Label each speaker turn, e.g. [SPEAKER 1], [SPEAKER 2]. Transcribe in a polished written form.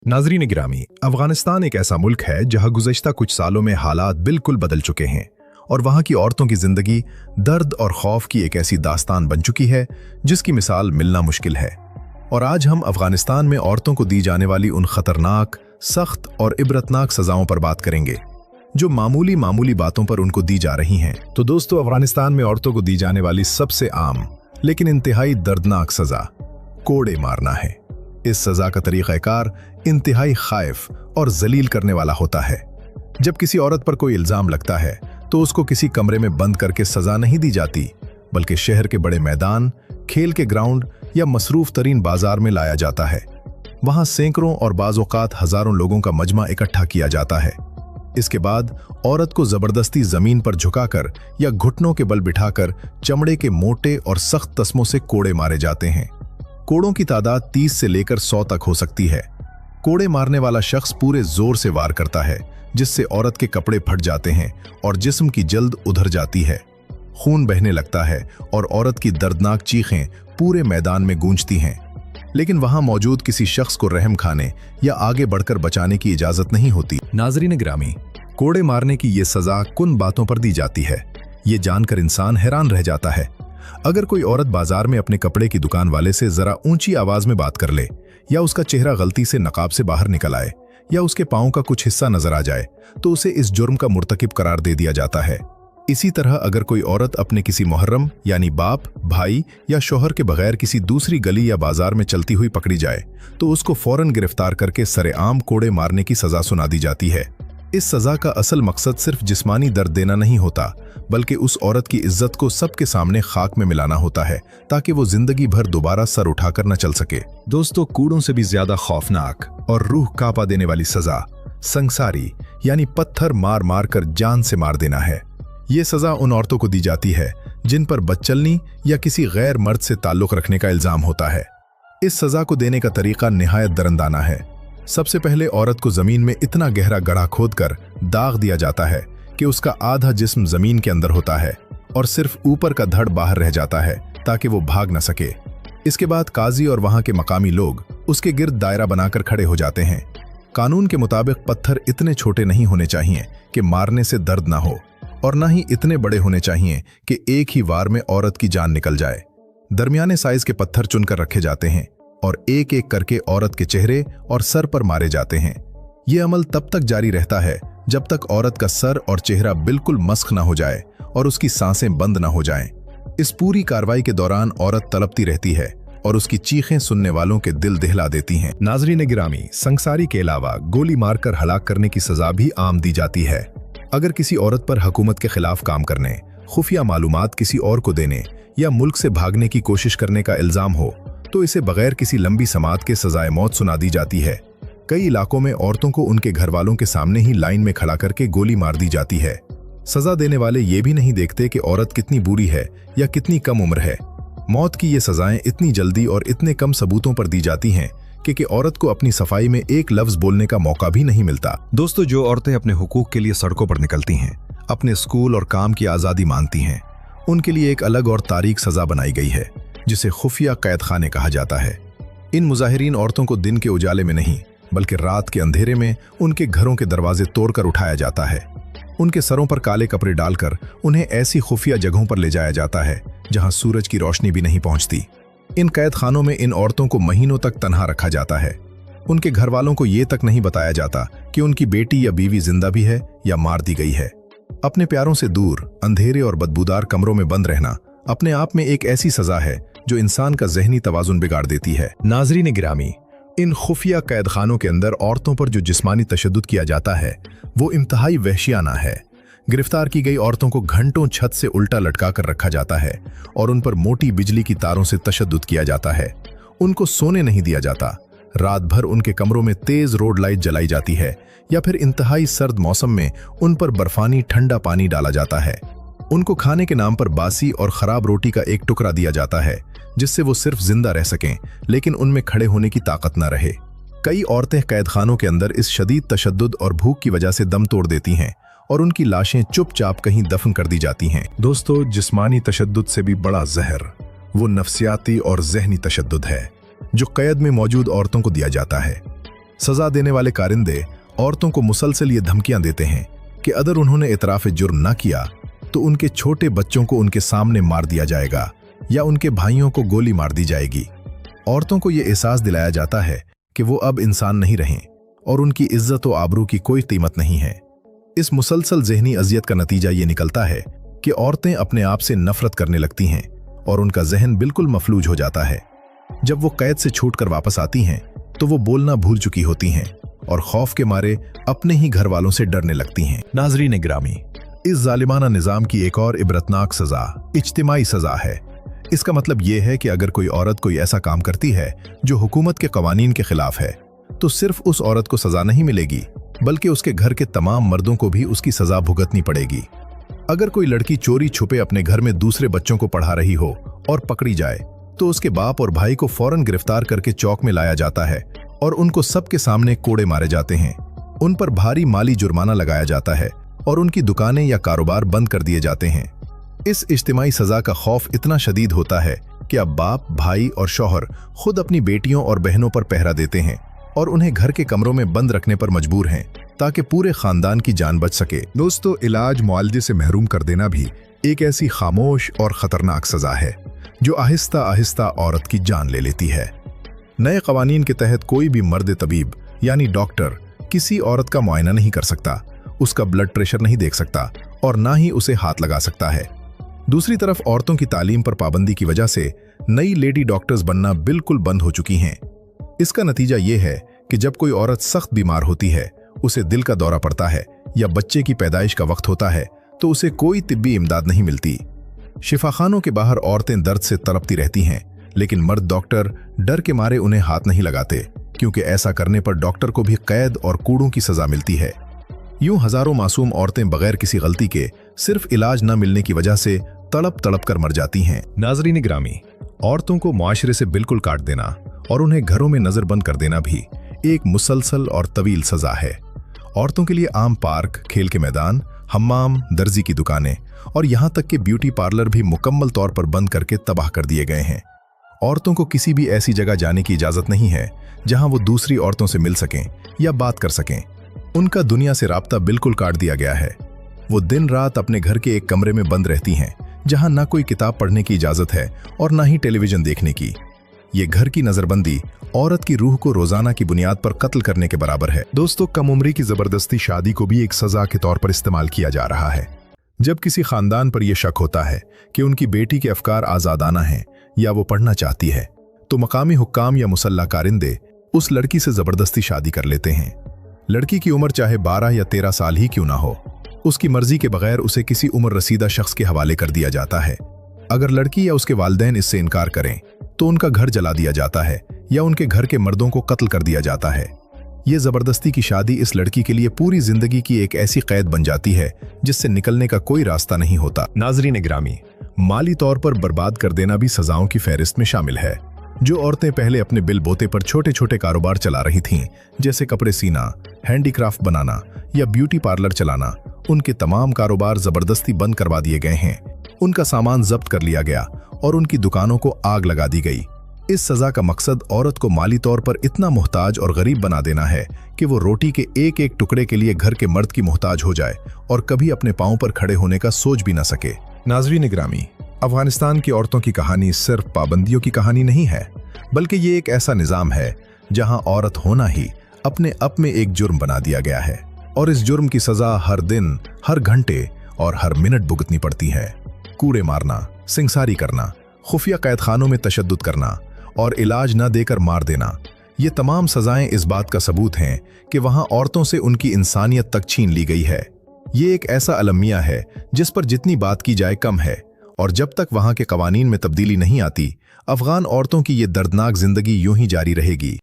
[SPEAKER 1] नाजरीन गिरामी, अफगानिस्तान एक ऐसा मुल्क है जहां गुज़श्ता कुछ सालों में हालात बिल्कुल बदल चुके हैं और वहां की औरतों की जिंदगी दर्द और खौफ की एक ऐसी दास्तान बन चुकी है जिसकी मिसाल मिलना मुश्किल है। और आज हम अफगानिस्तान में औरतों को दी जाने वाली उन खतरनाक, सख्त और इबरतनाक सजाओं पर बात करेंगे जो मामूली बातों पर उनको दी जा रही हैं। तो दोस्तों, अफगानिस्तान में औरतों को दी जाने वाली सबसे आम लेकिन इंतहाई दर्दनाक सजा कोड़े मारना है। इस सजा का तरीक़ाकार इंतहाई खाइफ और जलील करने वाला होता है। जब किसी औरत पर कोई इल्जाम लगता है तो उसको किसी कमरे में बंद करके सजा नहीं दी जाती, बल्कि शहर के बड़े मैदान, खेल के ग्राउंड या मसरूफ तरीन बाजार में लाया जाता है। वहां सैकड़ों और बाज़ औक़ात हजारों लोगों का मजमा इकट्ठा किया जाता है। इसके बाद औरत को जबरदस्ती जमीन पर झुकाकर या घुटनों के बल बिठाकर चमड़े के मोटे और सख्त तस्मों से कोड़े मारे जाते हैं। कोड़ों की तादाद 30 से लेकर 100 तक हो सकती है। कोड़े मारने वाला शख्स पूरे जोर से वार करता है, जिससे औरत के कपड़े फट जाते हैं और जिस्म की जल्द उधर जाती है। खून बहने लगता है और औरत की दर्दनाक चीखें पूरे मैदान में गूंजती हैं। लेकिन वहां मौजूद किसी शख्स को रहम खाने या आगे बढ़कर बचाने की इजाजत नहीं होती। नाजरीन गिरामी, कोड़े मारने की ये सजा किन बातों पर दी जाती है, ये जानकर इंसान हैरान रह जाता है। अगर कोई औरत बाजार में अपने कपड़े की दुकान वाले से जरा ऊंची आवाज में बात कर ले, या उसका चेहरा गलती से नकाब से बाहर निकल आए, या उसके पांव का कुछ हिस्सा नजर आ जाए, तो उसे इस जुर्म का मुर्तकिब करार दे दिया जाता है। इसी तरह अगर कोई औरत अपने किसी मुहर्रम यानी बाप, भाई या शौहर के बगैर किसी दूसरी गली या बाजार में चलती हुई पकड़ी जाए, तो उसको फौरन गिरफ्तार करके सरेआम कोड़े मारने की सजा सुना दी जाती है। इस सजा का असल मकसद सिर्फ जिस्मानी दर्द देना नहीं होता, बल्कि उस औरत की इज्जत को सबके सामने खाक में मिलाना होता है, ताकि वो जिंदगी भर दोबारा सर उठाकर न चल सके। दोस्तों, कूड़ों से भी ज्यादा खौफनाक और रूह कांपा देने वाली सजा संसारी यानी पत्थर मार मार कर जान से मार देना है। ये सजा उन औरतों को दी जाती है जिन पर बदचलनी या किसी गैर मर्द से ताल्लुक रखने का इल्जाम होता है। इस सजा को देने का तरीका निहायत दरंदाना है। सबसे पहले औरत को जमीन में इतना गहरा गड्ढा खोदकर दाग दिया जाता है कि उसका आधा जिस्म जमीन के अंदर होता है और सिर्फ ऊपर का धड़ बाहर रह जाता है ताकि वो भाग न सके। इसके बाद काजी और वहां के मकामी लोग उसके गिर्द दायरा बनाकर खड़े हो जाते हैं। कानून के मुताबिक पत्थर इतने छोटे नहीं होने चाहिए कि मारने से दर्द ना हो, और न ही इतने बड़े होने चाहिए कि एक ही वार में औरत की जान निकल जाए। दरमियाने साइज के पत्थर चुनकर रखे जाते हैं और एक एक करके औरत के चेहरे और सर पर मारे जाते हैं। यह अमल तब तक जारी रहता है जब तक औरत का सर और चेहरा बिल्कुल मस्ख ना हो जाए और उसकी सांसें बंद ना हो जाएं। इस पूरी कार्रवाई के दौरान औरत तड़पती रहती है और उसकी चीखें सुनने वालों के दिल दहला देती हैं। नाजरीन गिरामी, संसारी के अलावा गोली मारकर हलाक करने की सजा भी आम दी जाती है। अगर किसी औरत पर हुकूमत के खिलाफ काम करने, खुफिया मालूमात किसी और को देने या मुल्क से भागने की कोशिश करने का इल्जाम हो, तो इसे बगैर किसी लंबी समाअत के सजाए मौत सुना दी जाती है। कई इलाकों में औरतों को उनके घर वालों के सामने ही लाइन में खड़ा करके गोली मार दी जाती है। सजा देने वाले ये भी नहीं देखते कि औरत कितनी बुरी है या कितनी कम उम्र है। मौत की ये सजाएं इतनी जल्दी और इतने कम सबूतों पर दी जाती हैं कि औरत को अपनी सफाई में एक लफ्ज बोलने का मौका भी नहीं मिलता। दोस्तों, जो औरतें अपने हुकूक के लिए सड़कों पर निकलती हैं, अपने स्कूल और काम की आज़ादी मांगती हैं, उनके लिए एक अलग और तारीख सजा बनाई गई है जिसे खुफिया कैद खाने कहा जाता है। इन मुजाहिरीन औरतों को दिन के उजाले में नहीं बल्कि रात के अंधेरे में उनके घरों के दरवाजे तोड़कर उठाया जाता है। उनके सरों पर काले कपड़े डालकर उन्हें ऐसी खुफिया जगहों पर ले जाया जाता है जहां सूरज की रोशनी भी नहीं पहुंचती। इन कैद खानों में इन औरतों को महीनों तक तन्हा रखा जाता है। उनके घर वालों को ये तक नहीं बताया जाता कि उनकी बेटी या बीवी जिंदा भी है या मार दी गई है। अपने प्यारों से दूर अंधेरे और बदबूदार कमरों में बंद रहना अपने आप में एक ऐसी सजा है जो इंसान का ज़हनी तवाज़ुन बिगाड़ देती है। नाज़रीन गिरामी, इन खुफिया कैद खानों के अंदर औरतों पर जो जिस्मानी तशद्दुद किया जाता है वो इंतहाई वहशियाना है। गिरफ्तार की गई औरतों को घंटों छत से उल्टा लटका कर रखा जाता है और उन पर मोटी बिजली की तारों से तशद्दुद किया जाता है। उनको सोने नहीं दिया जाता। रात भर उनके कमरों में तेज रोड लाइट जलाई जाती है या फिर इंतहाई सर्द मौसम में उन पर बर्फानी ठंडा पानी डाला जाता है। उनको खाने के नाम पर बासी और खराब रोटी का एक टुकड़ा दिया जाता है जिससे वो सिर्फ जिंदा रह सकें, लेकिन उनमें खड़े होने की ताकत न रहे। कई औरतें कैद खानों के अंदर इस शदीद तशद्दुद और भूख की वजह से दम तोड़ देती हैं और उनकी लाशें चुपचाप कहीं दफन कर दी जाती हैं। दोस्तों, जिस्मानी तशद्दुद से भी बड़ा जहर वो नफ्सियाती और जहनी तशद्दुद है जो कैद में मौजूद औरतों को दिया जाता है। सजा देने वाले कारिंदे औरतों को मुसलसल ये धमकियां देते हैं कि अगर उन्होंने इतराफ जुर्म न किया तो उनके छोटे बच्चों को उनके सामने मार दिया जाएगा या उनके भाइयों को गोली मार दी जाएगी। औरतों को ये एहसास दिलाया जाता है कि वो अब इंसान नहीं रहें और उनकी इज्जत व आबरू की कोई कीमत नहीं है। इस मुसलसल ज़हनी अजियत का नतीजा ये निकलता है कि औरतें अपने आप से नफरत करने लगती हैं और उनका जहन बिल्कुल मफलूज हो जाता है। जब वो कैद से छूटकर वापस आती हैं तो वो बोलना भूल चुकी होती हैं और खौफ के मारे अपने ही घर वालों से डरने लगती हैं। नाज़रीन गिरामी, इस जालिमाना निज़ाम की एक और इबरतनाक सज़ा इज्तिमाई सज़ा है। इसका मतलब ये है कि अगर कोई औरत कोई ऐसा काम करती है जो हुकूमत के कवानीन के खिलाफ है तो सिर्फ उस औरत को सज़ा नहीं मिलेगी बल्कि उसके घर के तमाम मर्दों को भी उसकी सज़ा भुगतनी पड़ेगी। अगर कोई लड़की चोरी छुपे अपने घर में दूसरे बच्चों को पढ़ा रही हो और पकड़ी जाए तो उसके बाप और भाई को फौरन गिरफ्तार करके चौक में लाया जाता है और उनको सबके सामने कोड़े मारे जाते हैं। उन पर भारी माली जुर्माना लगाया जाता है और उनकी दुकानें या कारोबार बंद कर दिए जाते हैं। इस इज्तिमाई सज़ा का खौफ इतना शदीद होता है कि अब बाप, भाई और शौहर खुद अपनी बेटियों और बहनों पर पहरा देते हैं और उन्हें घर के कमरों में बंद रखने पर मजबूर हैं ताकि पूरे खानदान की जान बच सके। दोस्तों, इलाज मुआलजे से महरूम कर देना भी एक ऐसी खामोश और खतरनाक सज़ा है जो आहिस्ता आहिस्ता औरत की जान ले लेती है। नए कवानीन के तहत कोई भी मर्द तबीब यानी डॉक्टर किसी औरत का मुआयना नहीं कर सकता, उसका ब्लड प्रेशर नहीं देख सकता और ना ही उसे हाथ लगा सकता है। दूसरी तरफ औरतों की तालीम पर पाबंदी की वजह से नई लेडी डॉक्टर्स बनना बिल्कुल बंद हो चुकी हैं। इसका नतीजा ये है कि जब कोई औरत सख्त बीमार होती है, उसे दिल का दौरा पड़ता है या बच्चे की पैदाइश का वक्त होता है तो उसे कोई तिब्बी इमदाद नहीं मिलती। शिफाखानों के बाहर औरतें दर्द से तड़पती रहती हैं, लेकिन मर्द डॉक्टर डर के मारे उन्हें हाथ नहीं लगाते क्योंकि ऐसा करने पर डॉक्टर को भी कैद और कूड़ों की सजा मिलती है। यूं हजारों मासूम औरतें बगैर किसी गलती के सिर्फ इलाज न मिलने की वजह से तड़प तड़प कर मर जाती हैं। नाज़रीन ग्रामी, औरतों को मुआशरे से बिल्कुल काट देना और उन्हें घरों में नजरबंद कर देना भी एक मुसलसल और तवील सजा है। औरतों के लिए आम पार्क, खेल के मैदान, हम्माम, दर्जी की दुकानें और यहाँ तक कि ब्यूटी पार्लर भी मुकम्मल तौर पर बंद करके तबाह कर दिए गए हैं। औरतों को किसी भी ऐसी जगह जाने की इजाज़त नहीं है जहां वो दूसरी औरतों से मिल सकें या बात कर सकें। उनका दुनिया से राब्ता बिल्कुल काट दिया गया है। वो दिन रात अपने घर के एक कमरे में बंद रहती हैं जहां ना कोई किताब पढ़ने की इजाज़त है और ना ही टेलीविज़न देखने की। ये घर की नज़रबंदी औरत की रूह को रोज़ाना की बुनियाद पर कत्ल करने के बराबर है। दोस्तों, कम उम्री की ज़बरदस्ती शादी को भी एक सज़ा के तौर पर इस्तेमाल किया जा रहा है। जब किसी खानदान पर यह शक होता है कि उनकी बेटी के अफकार आज़ादाना हैं या वो पढ़ना चाहती है तो मकामी हुक्काम या मुसल्ला कारिंदे उस लड़की से ज़बरदस्ती शादी कर लेते हैं। लड़की की उम्र चाहे 12 या 13 साल ही क्यों ना हो, उसकी मर्जी के बगैर उसे किसी उम्र रसीदा शख्स के हवाले कर दिया जाता है। अगर लड़की या उसके वालिदैन इससे इनकार करें तो उनका घर जला दिया जाता है या उनके घर के मर्दों को कत्ल कर दिया जाता है। ये ज़बरदस्ती की शादी इस लड़की के लिए पूरी जिंदगी की एक ऐसी कैद बन जाती है जिससे निकलने का कोई रास्ता नहीं होता। नाज़रीन ग्रामी, माली तौर पर बर्बाद कर देना भी सजाओं की फहरिस्त में शामिल है। जो औरतें पहले अपने बिल बोते पर छोटे छोटे कारोबार चला रही थीं, जैसे कपड़े सीना, हैंडीक्राफ्ट बनाना या ब्यूटी पार्लर चलाना, उनके तमाम कारोबार ज़बरदस्ती बंद करवा दिए गए हैं। उनका सामान जब्त कर लिया गया और उनकी दुकानों को आग लगा दी गई। इस सज़ा का मकसद औरत को माली तौर पर इतना मुहताज और गरीब बना देना है कि वो रोटी के एक एक टुकड़े के लिए घर के मर्द की मुहताज हो जाए और कभी अपने पांव पर खड़े होने का सोच भी न सके। नाज़रीन ग्रामी, अफगानिस्तान की औरतों की कहानी सिर्फ पाबंदियों की कहानी नहीं है, बल्कि ये एक ऐसा निज़ाम है जहां औरत होना ही अपने आप में एक जुर्म बना दिया गया है और इस जुर्म की सज़ा हर दिन, हर घंटे और हर मिनट भुगतनी पड़ती है। कूड़े मारना, सिंगसारी करना, खुफिया कैदखानों में तशद्दुद करना और इलाज न देकर मार देना, ये तमाम सजाएं इस बात का सबूत हैं कि वहां औरतों से उनकी इंसानियत तक छीन ली गई है। ये एक ऐसा अलमिया है जिस पर जितनी बात की जाए कम है और जब तक वहां के कवानीन में तब्दीली नहीं आती, अफगान औरतों की ये दर्दनाक जिंदगी यूं ही जारी रहेगी।